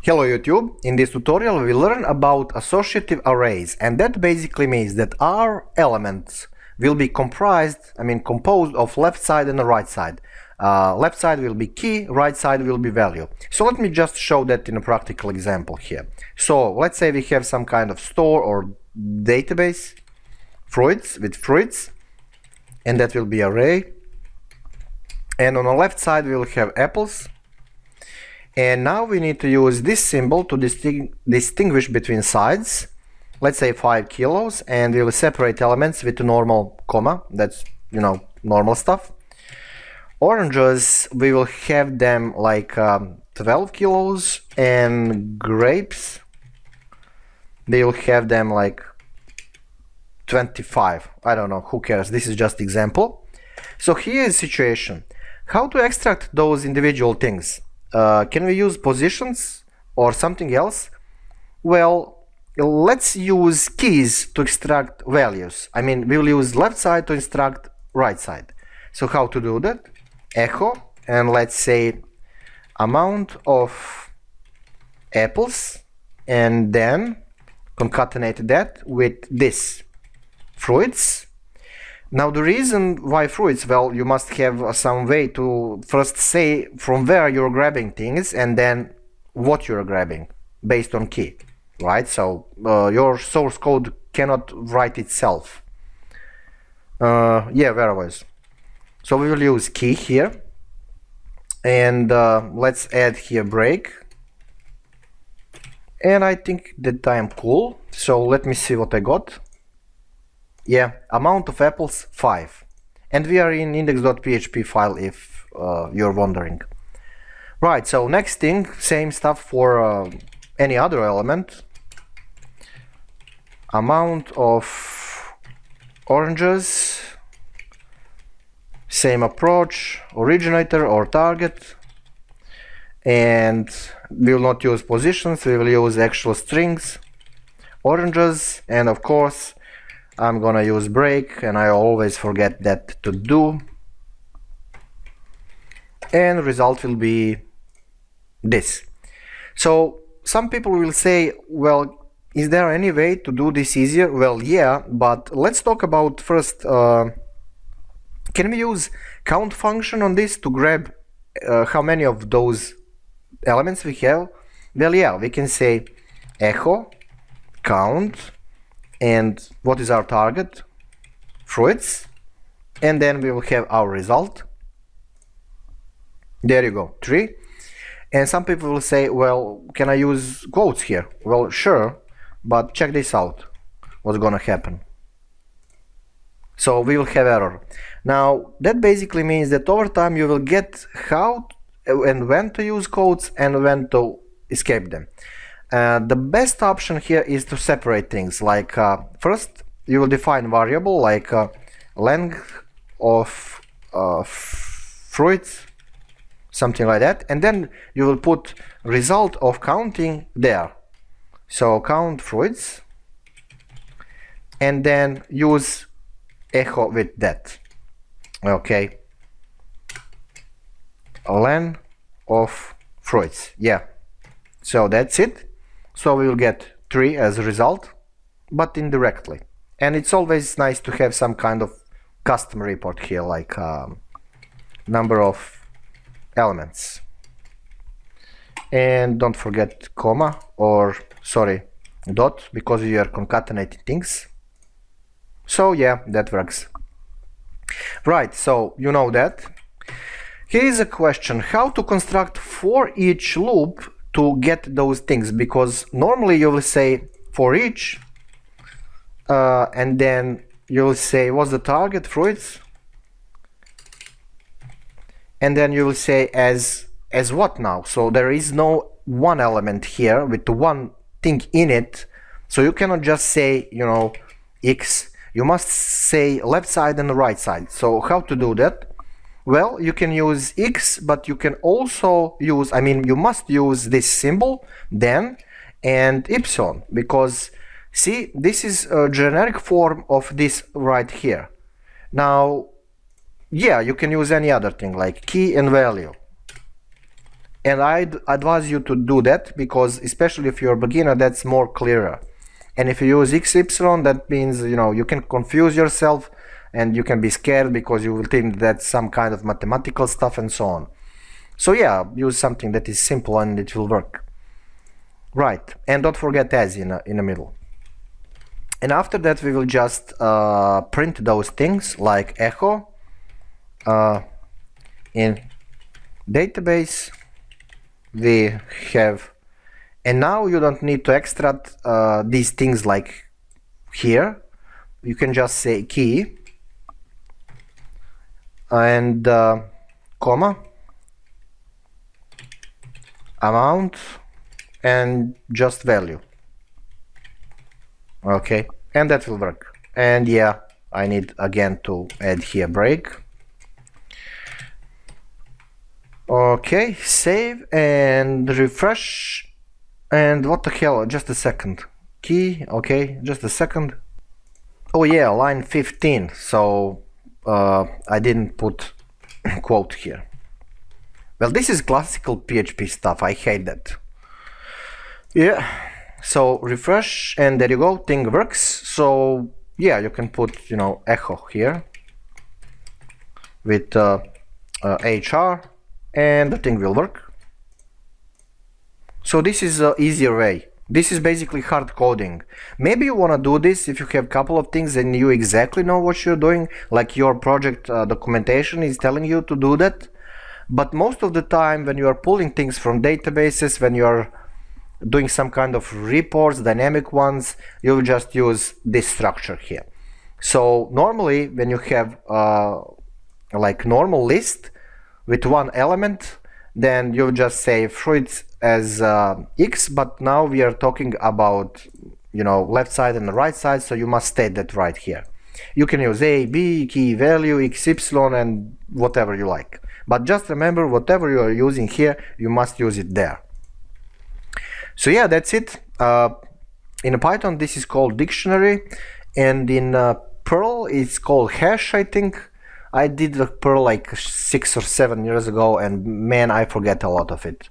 Hello YouTube, in this tutorial we learn about associative arrays, and that basically means that our elements will be composed of left side and the right side. Left side will be key, right side will be value. So let me just show that in a practical example here. So let's say we have some kind of store or database, fruits, and that will be array. And on the left side we will have apples. And now we need to use this symbol to distinguish between sides. Let's say 5 kilos, and we will separate elements with a normal comma. That's, normal stuff. Oranges, we will have them like 12 kilos, and grapes, they will have them like 25. I don't know, who cares? This is just example. So here is the situation. How to extract those individual things? Can we use positions or something else? Well, let's use keys to extract values. We'll use left side to extract right side. So how to do that? Echo, and let's say amount of apples, and then concatenate that with this fruits. Now the reason why fruits, well, you must have some way to first say from where you're grabbing things and then what you're grabbing based on key, right? So your source code cannot write itself. Whereas. So we will use key here, and let's add here break. And I think that I am cool. So let me see what I got. Yeah, amount of apples 5, and we are in index.php file if you're wondering. Right, so next thing, same stuff for any other element. Amount of oranges, same approach, originator or target, and we will not use positions, we will use actual strings, oranges, and of course I'm gonna use break, and I always forget that to do. And result will be this. So some people will say, well, is there any way to do this easier? Well, yeah, but let's talk about first, can we use count function on this to grab how many of those elements we have? Well, yeah, we can say echo count, and what is our target? Fruits, and then we will have our result. There you go, 3. And some people will say, well, can I use quotes here? Well, sure, but check this out, what's gonna happen. So we will have error. Now that basically means that over time you will get how and when to use quotes and when to escape them. The best option here is to separate things, like first you will define variable like length of fruits, something like that, and then you will put result of counting there. So count fruits, and then use echo with that. Okay, len of fruits, yeah. So that's it. So we will get 3 as a result, but indirectly. And it's always nice to have some kind of custom report here, like number of elements. And don't forget comma, or sorry, dot, because we are concatenating things. So yeah, that works. Right, so you know that. Here is a question, how to construct for each loop to get those things, because normally you will say for each, and then you will say what's the target, fruits, and then you will say as what now. So there is no one element here with one thing in it, so you cannot just say x, you must say left side and the right side. So how to do that? Well, you can use x, but you can also use, you must use this symbol, then, and epsilon, because see, this is a generic form of this right here. Now, yeah, you can use any other thing like key and value. And I'd advise you to do that, because especially if you're a beginner, that's more clearer. And if you use XY, that means, you know, you can confuse yourself and you can be scared because you will think that's some kind of mathematical stuff and so on. So yeah, use something that is simple and it will work. Right, and don't forget as in the middle. And after that we will just print those things like echo in database we have. And now you don't need to extract these things like here. You can just say key and comma, amount, and just value. Okay, and that will work. And yeah, I need again to add here break. Okay, save and refresh. And what the hell, just a second. Key, okay, just a second. Oh yeah, line 15, so I didn't put quote here. Well, this is classical PHP stuff, I hate that. Yeah, so refresh and there you go, thing works. So yeah, you can put, you know, echo here with HR and the thing will work. So this is an easier way. This is basically hard coding. Maybe you want to do this if you have a couple of things and you exactly know what you're doing, like your project documentation is telling you to do that. But most of the time when you are pulling things from databases, when you are doing some kind of reports, dynamic ones, you just use this structure here. So normally when you have like normal list with one element, then you just say fruits as x, but now we are talking about, you know, left side and the right side, so you must state that right here. You can use a, b, key value, xy, and whatever you like. But just remember, whatever you are using here, you must use it there. So yeah, that's it. In Python, this is called dictionary, and in Perl, it's called hash, I think. I did the Perl like 6 or 7 years ago, and man, I forget a lot of it.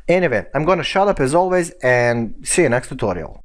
Anyway, I'm gonna shut up as always and see you next tutorial.